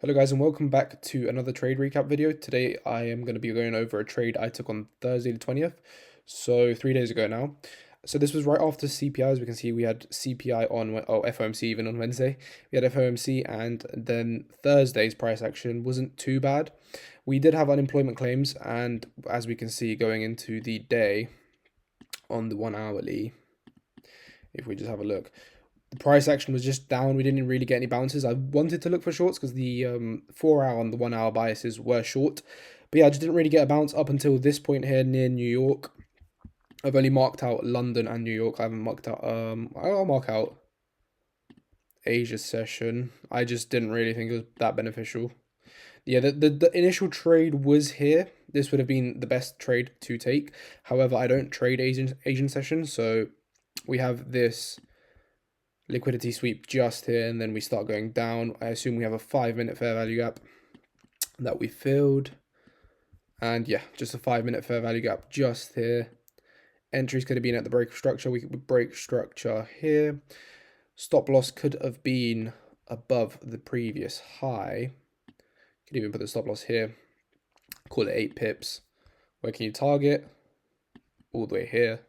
Hello guys and welcome back to another trade recap video. Today I am going to be going over a trade I took on Thursday the 20th, so 3 days ago now. So this was right after CPI. As we can see, we had CPI on, FOMC even on Wednesday. We had FOMC, and then Thursday's price action wasn't too bad. We did have unemployment claims, and as we can see going into the day on the 1 hourly, if we just have a look, the price action was just down. We didn't really get any bounces. I wanted to look for shorts because the 4 hour and the 1 hour biases were short. But yeah, I just didn't really get a bounce up until this point here near New York. I've only marked out London and New York. I haven't marked out, I'll mark out Asia session. I just didn't really think it was that beneficial. Yeah, the initial trade was here. This would have been the best trade to take. However, I don't trade Asian session, so we have this liquidity sweep just here, and then we start going down. I assume we have a 5-minute fair value gap that we filled, and yeah, just a 5-minute fair value gap just here. Entries could have been at the break of structure. We could break structure here. Stop loss could have been above the previous high. Could even put the stop loss here. Call it 8 pips. Where can you target? All the way here.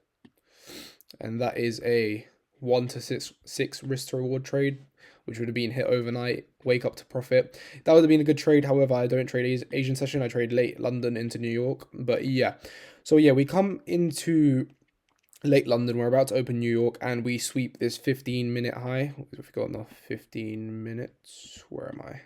And that is a 1 to 6 risk to reward trade, which would have been hit overnight, wake up to profit. That would have been a good trade. However, I don't trade Asian session. I trade late London into New York. But yeah, so yeah, we come into late London. We're about to open New York, and we sweep this 15-minute high. We've got the 15 minutes. Where am I?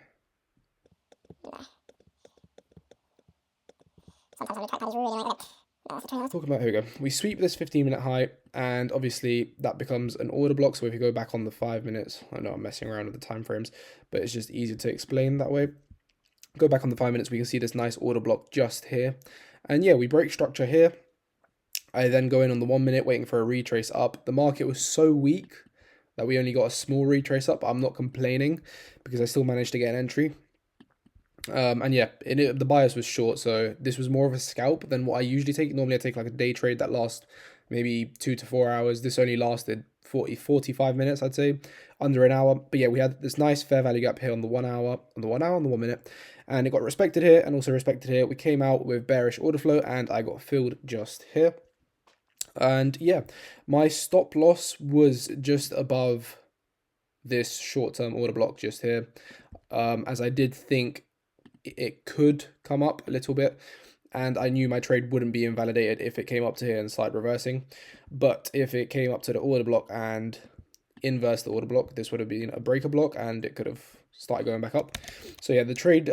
Talking about, here we go. We sweep this 15-minute high, and obviously that becomes an order block. So if you go back on the 5 minutes, I know I'm messing around with the time frames, but it's just easier to explain that way. Go back on the 5 minutes, we can see this nice order block just here. And yeah, we break structure here. I then go in on the 1 minute, waiting for a retrace up. The market was so weak that we only got a small retrace up. I'm not complaining because I still managed to get an entry. And yeah, the bias was short, so this was more of a scalp than what I usually take. Normally I take like a day trade that lasts maybe 2 to 4 hours. This only lasted 45 minutes, I'd say, under an hour. But yeah, we had this nice fair value gap here on the 1 hour, on the 1 minute, and it got respected here and also respected here. We came out with bearish order flow, and I got filled just here. And yeah, my stop loss was just above this short-term order block just here, as I did think it could come up a little bit, and I knew my trade wouldn't be invalidated if it came up to here and started reversing. But if it came up to the order block and inverse the order block, this would have been a breaker block, and it could have started going back up. So yeah, the trade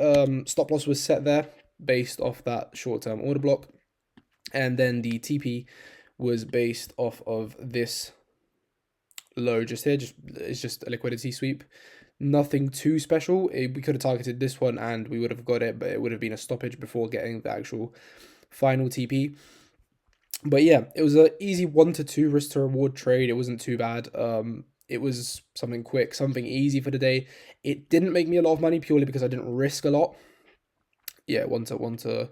stop loss was set there based off that short-term order block, and then the TP was based off of this low just here. It's just a liquidity sweep. Nothing too special. We could have targeted this one and we would have got it, but it would have been a stoppage before getting the actual final TP. But yeah, it was an easy 1 to 2 risk to reward trade. It wasn't too bad. It was something quick, something easy for the day. It didn't make me a lot of money purely because I didn't risk a lot. Yeah, 1 to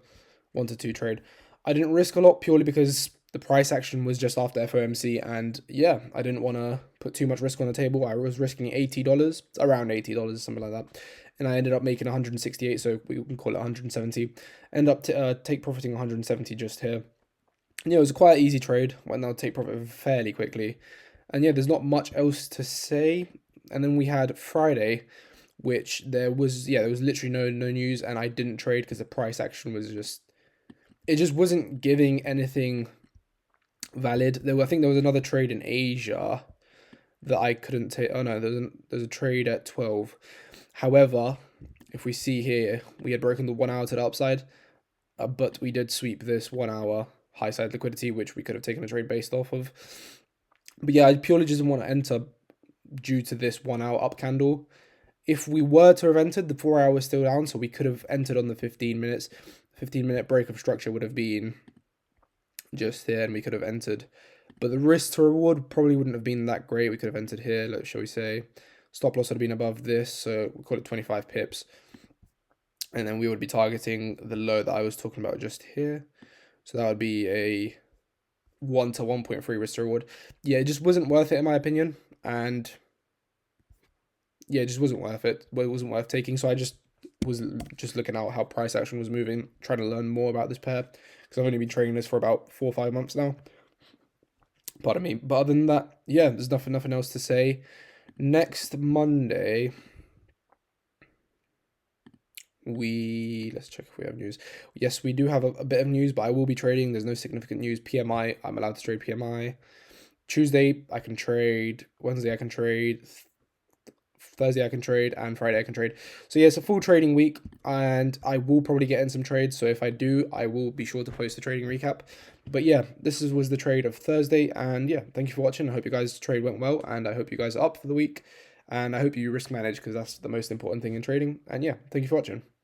2 trade. I didn't risk a lot purely because the price action was just after FOMC, and yeah, I didn't want to put too much risk on the table. I was risking $80, around $80, something like that, and I ended up making 168, so we can call it 170. End up take profiting 170 just here. And yeah, it was a quite easy trade. Went down take profit fairly quickly, and yeah, there's not much else to say. And then we had Friday, which there was literally no news, and I didn't trade because the price action was it just wasn't giving anything valid. I think there was another trade in Asia that I couldn't take. Oh no, there's a trade at 12. However, if we see here, we had broken the 1 hour to the upside, but we did sweep this 1 hour high side liquidity, which we could have taken a trade based off of. But yeah, I purely just didn't want to enter due to this 1 hour up candle. If we were to have entered, the 4 hour was still down, so we could have entered on the 15 minutes. 15-minute break of structure would have been just here, and we could have entered, but the risk to reward probably wouldn't have been that great. We could have entered here, shall we say. Stop loss would have been above this, so we'll call it 25 pips, and then we would be targeting the low that I was talking about just here. So that would be a 1 to 1.3 risk to reward. Yeah, it just wasn't worth it in my opinion, and yeah, it just wasn't worth it. Well, it wasn't worth taking, so I just was just looking at how price action was moving, trying to learn more about this pair, because I've only been trading this for about 4 or 5 months now. Pardon me. But other than that, yeah, there's nothing else to say. Next Monday, let's check if we have news. Yes, we do have a bit of news, but I will be trading. There's no significant news. PMI, I'm allowed to trade PMI. Tuesday, I can trade. Wednesday, I can trade. Thursday, I can trade. And Friday, I can trade. So, yeah, it's a full trading week. And I will probably get in some trades. So, if I do, I will be sure to post the trading recap. But, yeah, was the trade of Thursday. And, yeah, thank you for watching. I hope you guys' trade went well. And I hope you guys are up for the week. And I hope you risk manage, because that's the most important thing in trading. And, yeah, thank you for watching.